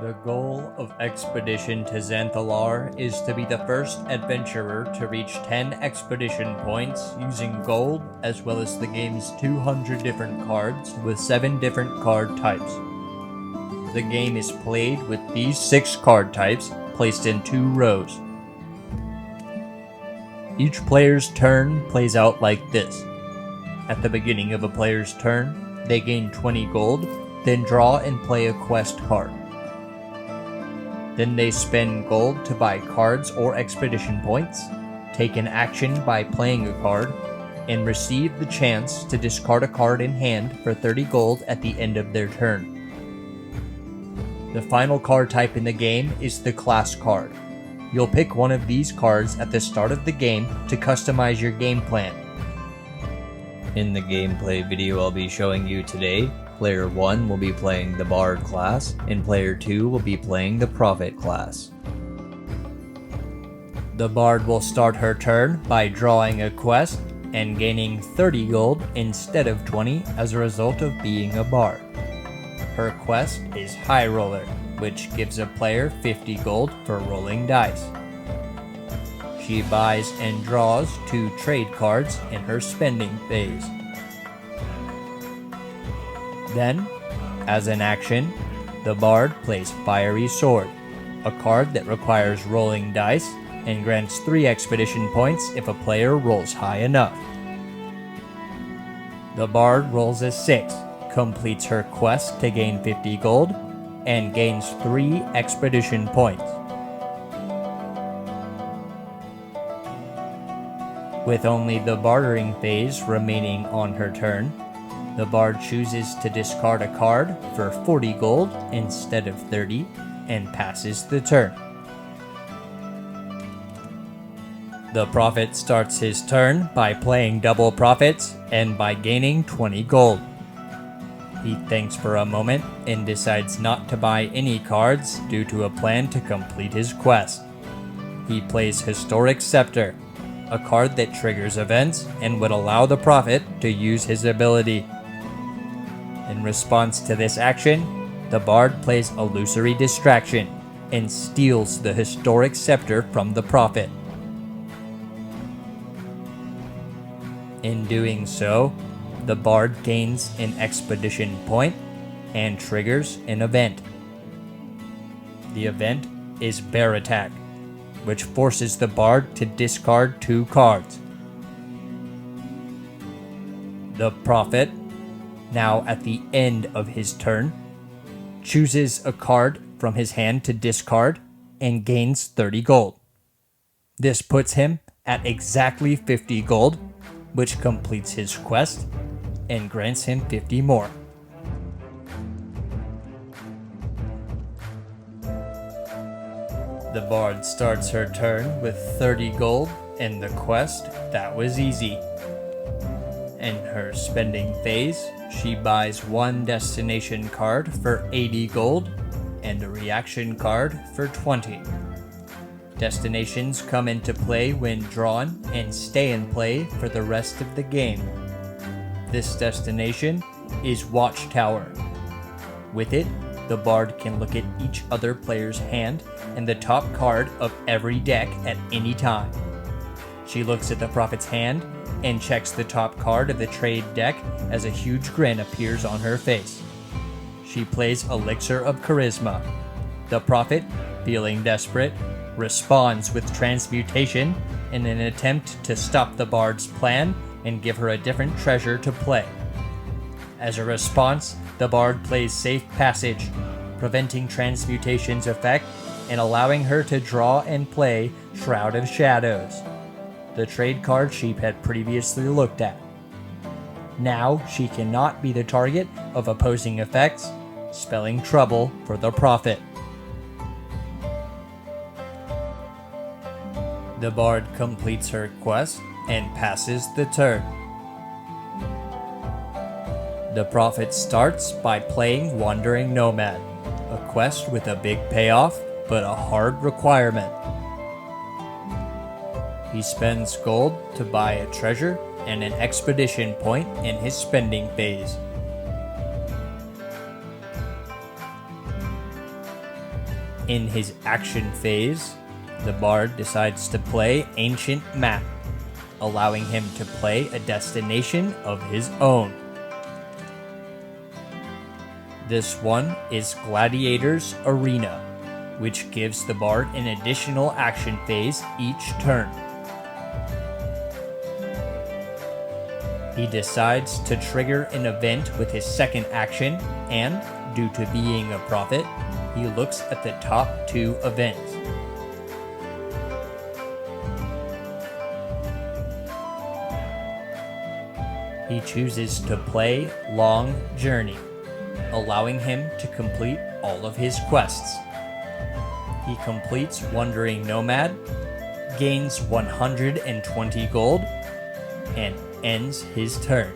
The goal of Expedition to Zanthalar is to be the first adventurer to reach 10 expedition points using gold as well as the game's 200 different cards with 7 different card types. The game is played with these 6 card types placed in 2 rows. Each player's turn plays out like this. At the beginning of a player's turn, they gain 20 gold, then draw and play a quest card. Then they spend gold to buy cards or expedition points, take an action by playing a card, and receive the chance to discard a card in hand for 30 gold at the end of their turn. The final card type in the game is the class card. You'll pick one of these cards at the start of the game to customize your game plan. In the gameplay video I'll be showing you today, Player 1 will be playing the Bard class, and Player 2 will be playing the Prophet class. The Bard will start her turn by drawing a quest and gaining 30 gold instead of 20 as a result of being a Bard. Her quest is High Roller, which gives a player 50 gold for rolling dice. She buys and draws 2 trade cards in her spending phase. Then, as an action, the Bard plays Fiery Sword, a card that requires rolling dice and grants 3 expedition points if a player rolls high enough. The Bard rolls a 6, completes her quest to gain 50 gold, and gains 3 expedition points. With only the bartering phase remaining on her turn, the Bard chooses to discard a card for 40 gold instead of 30 and passes the turn. The Prophet starts his turn by playing double profits and by gaining 20 gold. He thinks for a moment and decides not to buy any cards due to a plan to complete his quest. He plays Historic Scepter, a card that triggers events and would allow the Prophet to use his ability. In response to this action, the Bard plays Illusory Distraction and steals the Historic Scepter from the Prophet. In doing so, the Bard gains an expedition point and triggers an event. The event is Bear Attack, which forces the Bard to discard 2 cards. The Prophet, now at the end of his turn, chooses a card from his hand to discard and gains 30 gold. This puts him at exactly 50 gold, which completes his quest and grants him 50 more. The Bard starts her turn with 30 gold and the quest that was easy. In her spending phase, she buys 1 destination card for 80 gold and a reaction card for 20. Destinations come into play when drawn and stay in play for the rest of the game. This destination is Watchtower. With it, the Bard can look at each other player's hand and the top card of every deck at any time. She looks at the Prophet's hand and checks the top card of the trade deck as a huge grin appears on her face. She plays Elixir of Charisma. The Prophet, feeling desperate, responds with Transmutation in an attempt to stop the Bard's plan and give her a different treasure to play. As a response, the Bard plays Safe Passage, preventing Transmutation's effect and allowing her to draw and play Shroud of Shadows, the trade card she had previously looked at. Now she cannot be the target of opposing effects, spelling trouble for the Prophet. The Bard completes her quest and passes the turn. The Prophet starts by playing Wandering Nomad, a quest with a big payoff but a hard requirement. He spends gold to buy a treasure and an expedition point in his spending phase. In his action phase, the bard decides to play Ancient Map, allowing him to play a destination of his own. This one is Gladiator's Arena, which gives the bard an additional action phase each turn. He decides to trigger an event with his second action, and, due to being a prophet, he looks at the top 2 events. He chooses to play Long Journey, allowing him to complete all of his quests. He completes Wandering Nomad, gains 120 gold, and ends his turn.